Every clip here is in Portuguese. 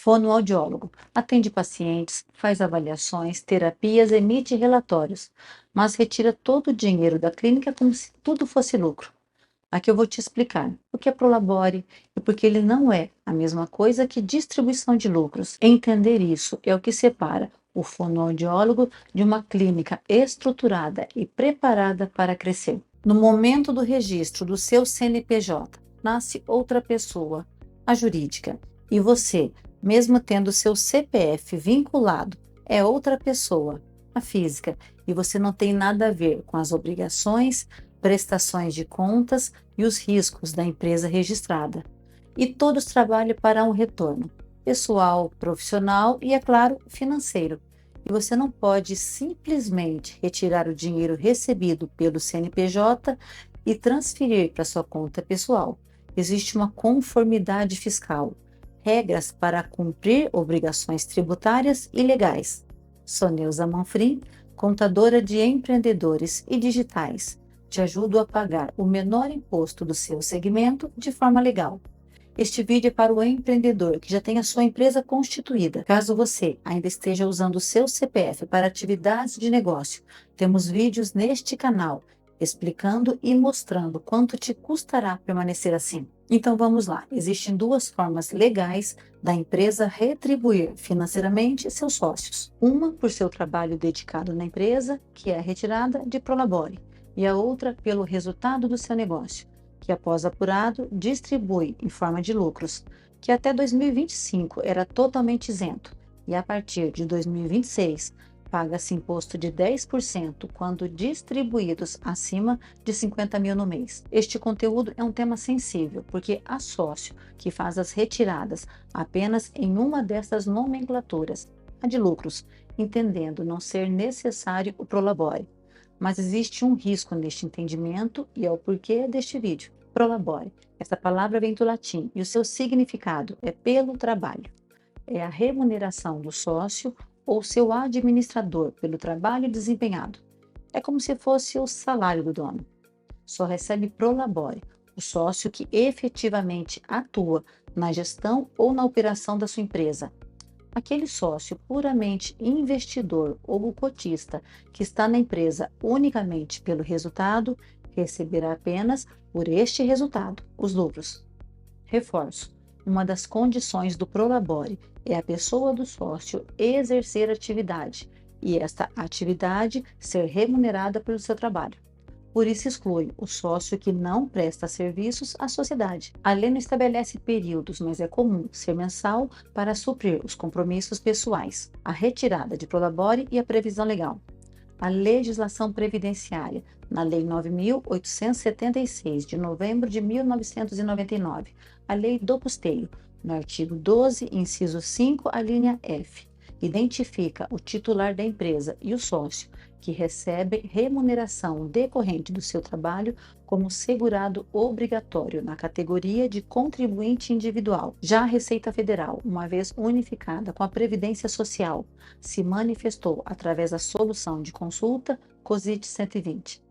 Fonoaudiólogo. Atende pacientes, faz avaliações, terapias, emite relatórios, mas retira todo o dinheiro da clínica como se tudo fosse lucro. Aqui eu vou te explicar o que é Prolabore e porque ele não é a mesma coisa que distribuição de lucros. Entender isso é o que separa o fonoaudiólogo de uma clínica estruturada e preparada para crescer. No momento do registro do seu CNPJ, nasce outra pessoa, a jurídica, e você, mesmo tendo seu CPF vinculado, é outra pessoa, a física, e você não tem nada a ver com as obrigações, prestações de contas e os riscos da empresa registrada. E todos trabalham para um retorno pessoal, profissional e, é claro, financeiro. E você não pode simplesmente retirar o dinheiro recebido pelo CNPJ e transferir para sua conta pessoal. Existe uma conformidade fiscal, regras para cumprir obrigações tributárias e legais. Sou Neuza Manfrim, contadora de empreendedores e digitais. Te ajudo a pagar o menor imposto do seu segmento de forma legal. Este vídeo é para o empreendedor que já tem a sua empresa constituída. Caso você ainda esteja usando o seu CPF para atividades de negócio, temos vídeos neste canal explicando e mostrando quanto te custará permanecer assim. Então vamos lá, existem duas formas legais da empresa retribuir financeiramente seus sócios. Uma por seu trabalho dedicado na empresa, que é a retirada de Prolabore, e a outra pelo resultado do seu negócio, que após apurado distribui em forma de lucros, que até 2025 era totalmente isento, e a partir de 2026 paga-se imposto de 10% quando distribuídos acima de 50 mil no mês. Este conteúdo é um tema sensível, porque há sócio que faz as retiradas apenas em uma dessas nomenclaturas, a de lucros, entendendo não ser necessário o Prolabore. Mas existe um risco neste entendimento e é o porquê deste vídeo. Prolabore. Essa palavra vem do latim e o seu significado é pelo trabalho. É a remuneração do sócio ou seu administrador pelo trabalho desempenhado. É como se fosse o salário do dono. Só recebe Prolabore o sócio que efetivamente atua na gestão ou na operação da sua empresa. Aquele sócio puramente investidor ou cotista que está na empresa unicamente pelo resultado, receberá apenas por este resultado os lucros. Reforço: uma das condições do Prolabore é a pessoa do sócio exercer atividade e esta atividade ser remunerada pelo seu trabalho. Por isso exclui o sócio que não presta serviços à sociedade. A lei não estabelece períodos, mas é comum ser mensal para suprir os compromissos pessoais, a retirada de Prolabore e a previsão legal. A legislação previdenciária, na Lei 9.876, de novembro de 1999, a Lei do Custeio, no artigo 12, inciso 5, a linha F, identifica o titular da empresa e o sócio que recebe remuneração decorrente do seu trabalho como segurado obrigatório na categoria de contribuinte individual. Já a Receita Federal, uma vez unificada com a Previdência Social, se manifestou através da solução de consulta COSIT 120.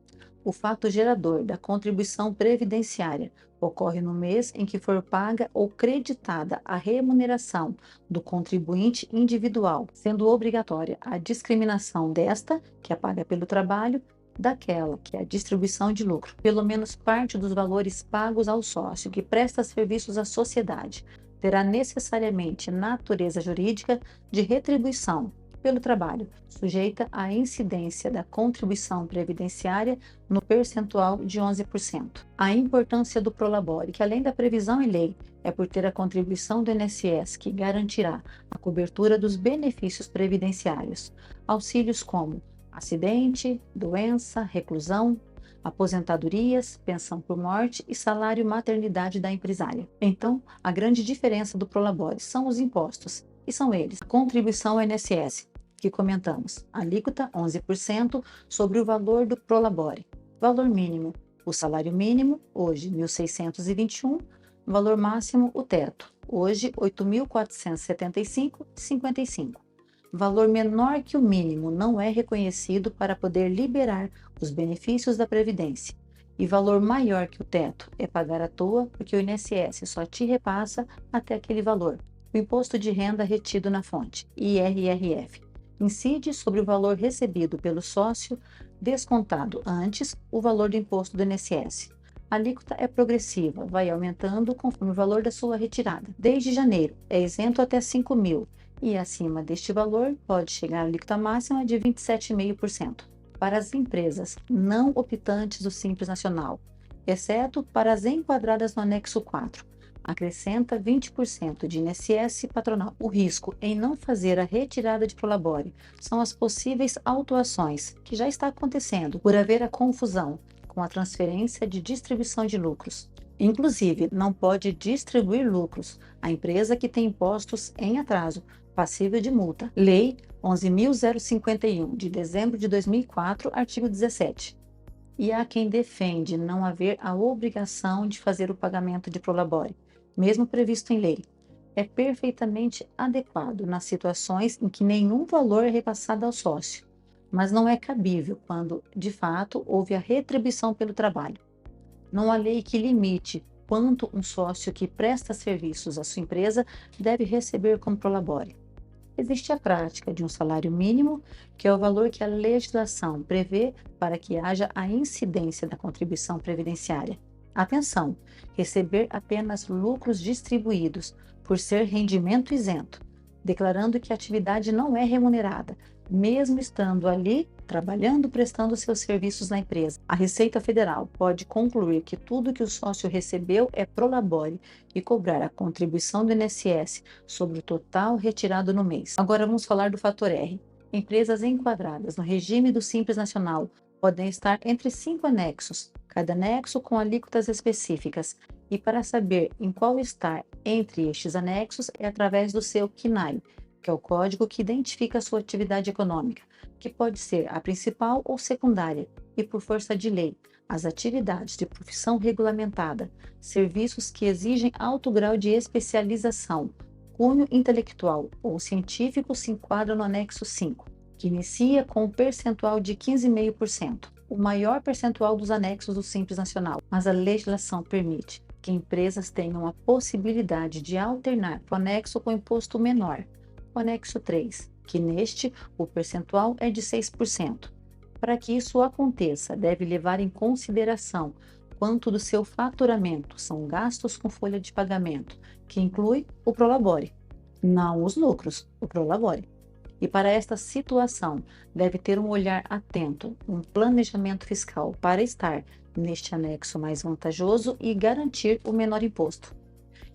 O fato gerador da contribuição previdenciária ocorre no mês em que for paga ou creditada a remuneração do contribuinte individual, sendo obrigatória a discriminação desta, que é paga pelo trabalho, daquela, que é a distribuição de lucro. Pelo menos parte dos valores pagos ao sócio que presta serviços à sociedade terá necessariamente natureza jurídica de retribuição pelo trabalho, sujeita à incidência da contribuição previdenciária no percentual de 11%. A importância do Prolabore, que além da previsão em lei, é por ter a contribuição do INSS que garantirá a cobertura dos benefícios previdenciários, auxílios como acidente, doença, reclusão, aposentadorias, pensão por morte e salário maternidade da empresária. Então, a grande diferença do Prolabore são os impostos, e são eles: a contribuição ao INSS, que comentamos, alíquota 11% sobre o valor do Prolabore. Valor mínimo: o salário mínimo, hoje 1.621, valor máximo, o teto, hoje 8.475,55. Valor menor que o mínimo não é reconhecido para poder liberar os benefícios da Previdência. E valor maior que o teto é pagar à toa, porque o INSS só te repassa até aquele valor. O imposto de renda retido na fonte, IRRF, incide sobre o valor recebido pelo sócio, descontado antes o valor do imposto do INSS. A alíquota é progressiva, vai aumentando conforme o valor da sua retirada. Desde janeiro, é isento até 5.000 e acima deste valor pode chegar a alíquota máxima de 27,5%. Para as empresas não optantes do Simples Nacional, exceto para as enquadradas no anexo 4, acrescenta 20% de INSS patronal. O risco em não fazer a retirada de prolabore são as possíveis autuações, que já está acontecendo, por haver a confusão com a transferência de distribuição de lucros. Inclusive, não pode distribuir lucros a empresa que tem impostos em atraso, passível de multa. Lei 11.051, de dezembro de 2004, artigo 17. E há quem defende não haver a obrigação de fazer o pagamento de prolabore, mesmo previsto em lei. É perfeitamente adequado nas situações em que nenhum valor é repassado ao sócio, mas não é cabível quando, de fato, houve a retribuição pelo trabalho. Não há lei que limite quanto um sócio que presta serviços à sua empresa deve receber como prolabore. Existe a prática de um salário mínimo, que é o valor que a legislação prevê para que haja a incidência da contribuição previdenciária. Atenção, receber apenas lucros distribuídos por ser rendimento isento, declarando que a atividade não é remunerada, mesmo estando ali trabalhando, prestando seus serviços na empresa. A Receita Federal pode concluir que tudo que o sócio recebeu é prolabore e cobrar a contribuição do INSS sobre o total retirado no mês. Agora vamos falar do fator R. Empresas enquadradas no regime do Simples Nacional podem estar entre 5 anexos, cada anexo com alíquotas específicas, e para saber em qual estar entre estes anexos é através do seu CNAE, que é o código que identifica a sua atividade econômica, que pode ser a principal ou secundária, e por força de lei, as atividades de profissão regulamentada, serviços que exigem alto grau de especialização, cunho intelectual ou científico se enquadram no anexo 5, que inicia com um percentual de 15,5%, o maior percentual dos anexos do Simples Nacional, mas a legislação permite que empresas tenham a possibilidade de alternar o anexo com imposto menor, o anexo 3, que neste o percentual é de 6%. Para que isso aconteça, deve levar em consideração quanto do seu faturamento são gastos com folha de pagamento, que inclui o prolabore, não os lucros, o prolabore. E para esta situação, deve ter um olhar atento, um planejamento fiscal para estar neste anexo mais vantajoso e garantir o menor imposto.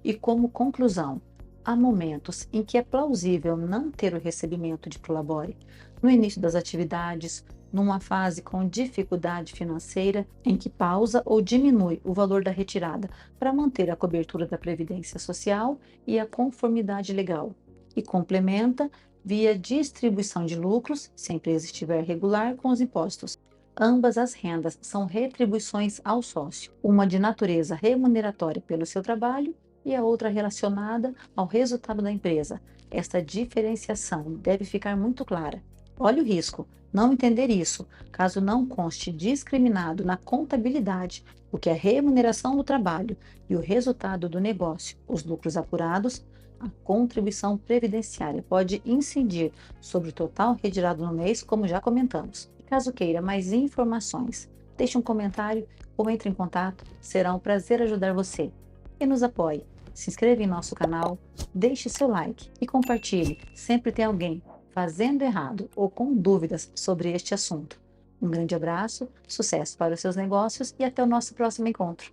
E como conclusão, há momentos em que é plausível não ter o recebimento de prolabore, no início das atividades, numa fase com dificuldade financeira, em que pausa ou diminui o valor da retirada para manter a cobertura da Previdência Social e a conformidade legal, e complementa via distribuição de lucros, se a empresa estiver regular, com os impostos. Ambas as rendas são retribuições ao sócio, uma de natureza remuneratória pelo seu trabalho e a outra relacionada ao resultado da empresa. Esta diferenciação deve ficar muito clara. Olhe o risco, não entender isso, caso não conste discriminado na contabilidade o que é remuneração do trabalho e o resultado do negócio, os lucros apurados, a contribuição previdenciária pode incidir sobre o total retirado no mês, como já comentamos. Caso queira mais informações, deixe um comentário ou entre em contato, será um prazer ajudar você. E nos apoie, se inscreva em nosso canal, deixe seu like e compartilhe, sempre tem alguém fazendo errado ou com dúvidas sobre este assunto. Um grande abraço, sucesso para os seus negócios e até o nosso próximo encontro.